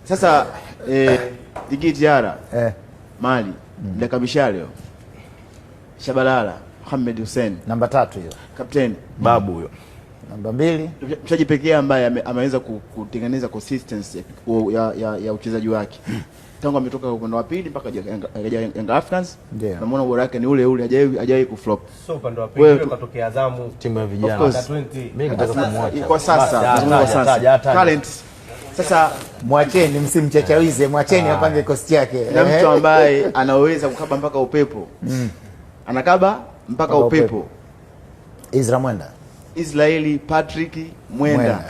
Sasa Diki Diarra Mali Ndaka Mishale Shabalala Mohamed Hussein namba 3 hiyo. Kapteni Babu huyo. Namba 2 mchezaji pekee ambaye ameweza kutengeneza consistency ya uchezaji wake. Tangu ametoka upande wa pili mpaka Young Africans. Namuona ubora wake ni ule ule, hajawahi kuflop. So upande wa pili katokea Azamu timu ya vijana. Mimi nataka kumwacha. Kwa sasa talent. Sasa mwacheni, msimchachawize, mwacheni apange kosti yake. Na mtu ambaye anaweza kukaba mpaka upepo. Anakaba mpaka upepo. Israeli Patrick Mwenda.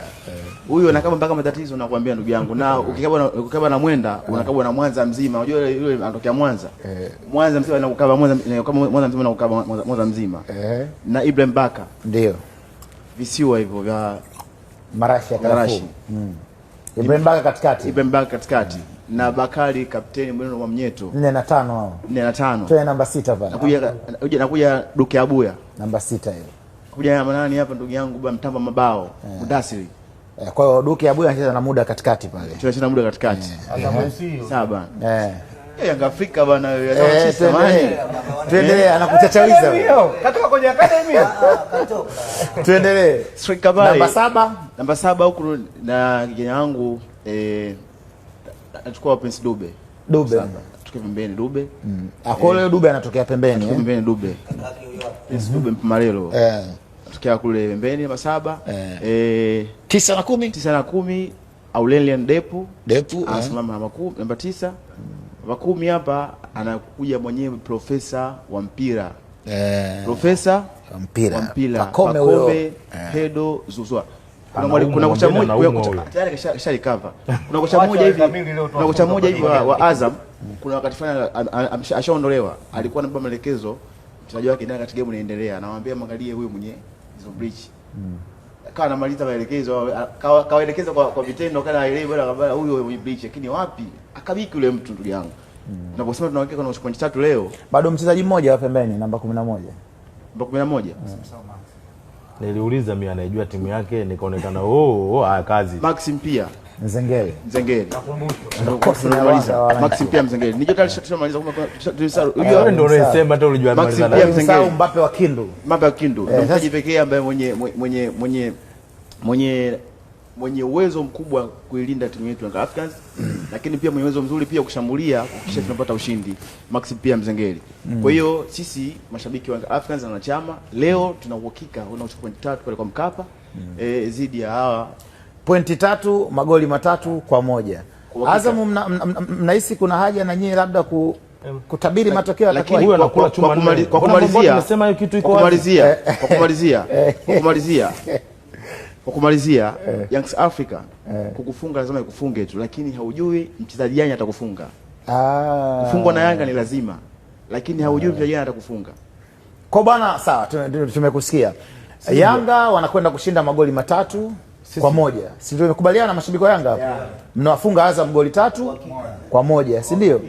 Huyo anakaba mpaka matatizo, nakwambia ndugu yangu. Na ukikaba na Mwenda unakaba na Mwanza mzima. Unajua yule anatokea Mwanza. Mwanza mzima anakaba Mwanza mzima anakaba Mwanza mzima. Na Ibrahim Baka. Ndio. Visiwa hivyo vya Marashi. Ibrahim Baka katikati. Na Bakari kapteni mwendo wa Mnyeto. 4 na 5 hao. 4 na 5. Toe namba 6 pale. Nakuja Duke Abuya. Namba 6 hiyo. Kuja nani hapa ndugu yangu bwana Mtamba Mabao. Mudasiri. Kwa hiyo Duke Abuya anacheza na muda katikati pale. Tunacheza na muda katikati. Sawa bana. Yanga Afrika bana, tuendelee, anakuchachawiza wewe. Katoka kwenye academy. Tuendelee. Striker bali. Namba 7 huko na kijana wangu anachukua Prince Dube. Tuke pembeni Dube. Akole Dube anatokea pembeni, pembeni Dube. Prince Dube Mpumalelo. Anatokea kule pembeni namba 7. 9 na 10. 9 na 10 Aurelian Depu anasimama namba 9. Namba 10 hapa anakuja mwenyewe profesa wa mpira. Profesa wa mpira. Pakome Pedro Zuzwa. Kuna kocha mmoja tayari kashalikava. Kuna kocha mmoja hivi wa Azam, kuna wakati fulani ashaondolewa. Alikuwa anabeba maelekezo mchezaji wake ndani katika game inaendelea. Anamwambia mwangalie huyu mwenye hizo breach. Akawa anamaliza maelekezo, kawaelekeza kwa vitendo, kana ile bwana akabaya huyo mwenye breach, lakini wapi? Akabiki yule mtu ndugu yangu. Tunaposema tunaweka kuna pointi 3 leo. Bado mchezaji mmoja wa pembeni namba 11. Namba 11. Niliuliza mimi anajua timu yake, nikaonekana kazi. Maxim pia Nzengeli. Tunamaliza Maxim pia Mzengeli. Nijo tayari tushamaliza wewe ndio unasema hata ulijua Maxim pia Mzengeli. Mbappe wa Kindu. Mchezaji pekee ambaye mwenye uwezo mkubwa kuilinda timu yetu ya Africans, lakini pia mwenye uwezo mzuri pia kushambulia kisha tunapata ushindi. Maxim pia Mzengeli. Kwa hiyo sisi mashabiki wa Africans na wanachama leo tuna uhakika unachukua pointi 3 pale kwa Mkapa zidi ya hawa pointi 3, magoli 3-1. Azam mnahisi kuna haja na nyinyi labda kutabiri matokeo yatakuwa huyo anakula chuma nne. Kwa kumalizia nasema hiyo kitu iko Kwa kumalizia Young Africa kukufunga lazima ikufunge tu, lakini haujui mchezaji gani atakufunga. Kufungwa na Yanga ni lazima, lakini haujui mchezaji gani atakufunga. Kwa bwana sawa, tumekusikia. Yanga wanakwenda kushinda magoli 3-1. Si ndio tumekubaliana na mashabiki wa Yanga? Mnawafunga Azam goli 3-1, si ndio?